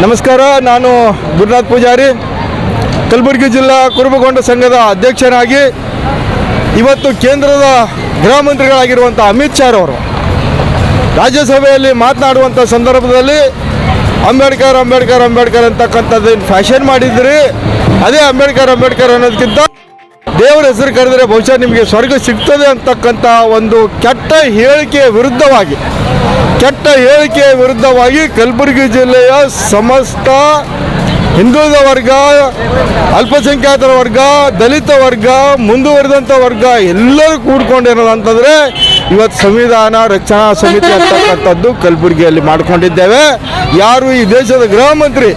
ನಮಸ್ಕಾರ. ನಾನು ಗುರುನಾಥ್ ಪೂಜಾರಿ, ಕಲಬುರಗಿ ಜಿಲ್ಲಾ ಕುರುಬಗೊಂಡ ಸಂಘದ ಅಧ್ಯಕ್ಷರಾಗಿ ಇವತ್ತು ಕೇಂದ್ರದ ಗೃಹ ಮಂತ್ರಿಗಳಾಗಿರುವಂಥ ಅಮಿತ್ ಶಾ ಅವರು ರಾಜ್ಯಸಭೆಯಲ್ಲಿ ಮಾತನಾಡುವಂಥ ಸಂದರ್ಭದಲ್ಲಿ ಅಂಬೇಡ್ಕರ್ ಅಂಬೇಡ್ಕರ್ ಅಂಬೇಡ್ಕರ್ ಅಂತಕ್ಕಂಥದ್ದು ಫ್ಯಾಷನ್ ಮಾಡಿದ್ರಿ. ಅದೇ ಅಂಬೇಡ್ಕರ್ ಅಂಬೇಡ್ಕರ್ ಅನ್ನೋದಕ್ಕಿಂತ ದೇವರ ಹೆಸರು ಕರೆದರೆ ಬಹುಶಃ ನಿಮಗೆ ಸ್ವರ್ಗ ಸಿಗ್ತದೆ ಅಂತಕ್ಕಂಥ ಒಂದು ಕೆಟ್ಟ ಹೇಳಿಕೆಯ ವಿರುದ್ಧವಾಗಿ ಕಲಬುರಗಿ ಜಿಲ್ಲೆಯ ಸಮಸ್ತ ಹಿಂದುಳಿದ ವರ್ಗ, ಅಲ್ಪಸಂಖ್ಯಾತರ ವರ್ಗ, ದಲಿತ ವರ್ಗ, ಮುಂದುವರಿದಂಥ ವರ್ಗ ಎಲ್ಲರೂ ಕೂಡ್ಕೊಂಡಿರೋದಂತಂದರೆ ಇವತ್ತು ಸಂವಿಧಾನ ರಕ್ಷಣಾ ಸಮಿತಿ ಅಂತಕ್ಕಂಥದ್ದು ಕಲಬುರಗಿಯಲ್ಲಿ ಮಾಡಿಕೊಂಡಿದ್ದೇವೆ. ಯಾರು ಈ ದೇಶದ ಗೃಹ ಮಂತ್ರಿ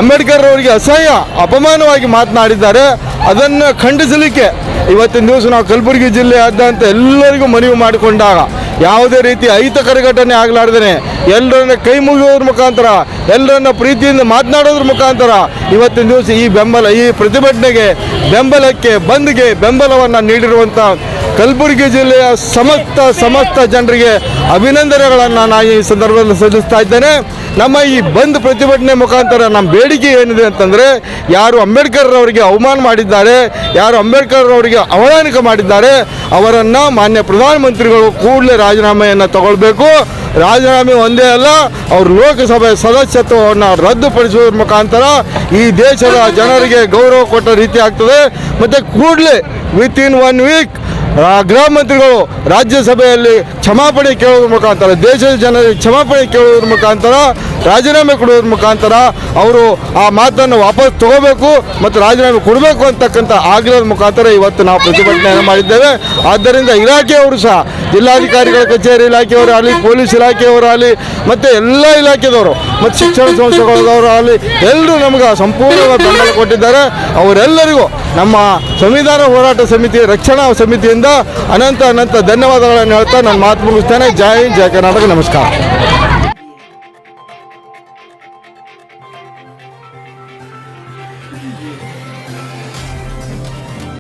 ಅಂಬೇಡ್ಕರ್ ಅವರಿಗೆ ಅಸಹ್ಯ ಅಪಮಾನವಾಗಿ ಮಾತನಾಡಿದ್ದಾರೆ, ಅದನ್ನು ಖಂಡಿಸಲಿಕ್ಕೆ ಇವತ್ತಿನ ದಿವಸ ನಾವು ಕಲಬುರಗಿ ಜಿಲ್ಲೆಯಾದ್ಯಂತ ಎಲ್ಲರಿಗೂ ಮನವಿ ಮಾಡಿಕೊಂಡಾಗ ಯಾವುದೇ ರೀತಿ ಅಹಿತಕರ ಘಟನೆ ಆಗಲಾರ್ದೇ ಎಲ್ಲರನ್ನ ಕೈ ಮುಗಿಯೋದ್ರ ಮುಖಾಂತರ, ಎಲ್ಲರನ್ನ ಪ್ರೀತಿಯಿಂದ ಮಾತನಾಡೋದ್ರ ಮುಖಾಂತರ ಇವತ್ತಿನ ದಿವಸ ಈ ಪ್ರತಿಭಟನೆಗೆ ಬಂದ್ಗೆ ಬೆಂಬಲವನ್ನು ನೀಡಿರುವಂಥ ಕಲಬುರಗಿ ಜಿಲ್ಲೆಯ ಸಮಸ್ತ ಜನರಿಗೆ ಅಭಿನಂದನೆಗಳನ್ನು ನಾನು ಈ ಸಂದರ್ಭದಲ್ಲಿ ಸಲ್ಲಿಸ್ತಾ ಇದ್ದೇನೆ. ನಮ್ಮ ಈ ಬಂದ್ ಪ್ರತಿಭಟನೆ ಮುಖಾಂತರ ನಮ್ಮ ಬೇಡಿಕೆ ಏನಿದೆ ಅಂತಂದರೆ, ಯಾರು ಅಂಬೇಡ್ಕರ್ ಅವರಿಗೆ ಅವಮಾನ ಮಾಡಿದ್ದಾರೆ, ಯಾರು ಅಂಬೇಡ್ಕರ್ ಅವರಿಗೆ ಅವಮಾನಿಕ ಮಾಡಿದ್ದಾರೆ, ಅವರನ್ನು ಮಾನ್ಯ ಪ್ರಧಾನಮಂತ್ರಿಗಳು ಕೂಡಲೇ ರಾಜೀನಾಮೆಯನ್ನು ತಗೊಳ್ಬೇಕು. ರಾಜೀನಾಮೆ ಒಂದೇ ಅಲ್ಲ, ಅವರು ಲೋಕಸಭೆ ಸದಸ್ಯತ್ವವನ್ನು ರದ್ದುಪಡಿಸುವುದರ ಮುಖಾಂತರ ಈ ದೇಶದ ಜನರಿಗೆ ಗೌರವ ಕೊಟ್ಟ ರೀತಿ ಆಗ್ತದೆ. ಮತ್ತು ಕೂಡಲೇ ವಿತಿನ್ 1 ವೀಕ್ ಗೃಹ ಮಂತ್ರಿಗಳು ರಾಜ್ಯಸಭೆಯಲ್ಲಿ ಕ್ಷಮಾಪಣೆ ಕೇಳೋದ್ರ ಮುಖಾಂತರ, ದೇಶದ ಜನರಿಗೆ ಕ್ಷಮಾಪಣೆ ಕೇಳೋದ್ರ ಮುಖಾಂತರ, ರಾಜೀನಾಮೆ ಕೊಡೋದ್ರ ಮುಖಾಂತರ ಅವರು ಆ ಮಾತನ್ನು ವಾಪಸ್ ತಗೋಬೇಕು ಮತ್ತು ರಾಜೀನಾಮೆ ಕೊಡಬೇಕು ಅಂತಕ್ಕಂಥ ಆಗ್ರಹದ ಮುಖಾಂತರ ಇವತ್ತು ನಾವು ಪ್ರತಿಭಟನೆಯನ್ನು ಮಾಡಿದ್ದೇವೆ. ಆದ್ದರಿಂದ ಇಲಾಖೆಯವರು ಸಹ, ಜಿಲ್ಲಾಧಿಕಾರಿಗಳ ಕಚೇರಿ ಇಲಾಖೆಯವರಾಗಲಿ, ಪೊಲೀಸ್ ಇಲಾಖೆಯವರಾಗಲಿ, ಮತ್ತು ಎಲ್ಲ ಇಲಾಖೆದವರು ಮತ್ತು ಶಿಕ್ಷಣ ಸಂಸ್ಥೆಗಳವರಾಗಲಿ ಎಲ್ಲರೂ ನಮಗೆ ಸಂಪೂರ್ಣವಾಗಿ ಬೆಂಬಲ ಕೊಟ್ಟಿದ್ದಾರೆ. ಅವರೆಲ್ಲರಿಗೂ ನಮ್ಮ ಸಂವಿಧಾನ ಹೋರಾಟ ಸಮಿತಿ, ರಕ್ಷಣಾ ಸಮಿತಿಯಿಂದ ಅನಂತ ಧನ್ಯವಾದಗಳನ್ನು ಹೇಳ್ತಾ ನಾನು ಮಾತು ಮುಗಿಸ್ತೇನೆ. ಜೈ ಹಿಂದ್, ಜೈ ಕರ್ನಾಟಕ. ನಮಸ್ಕಾರ.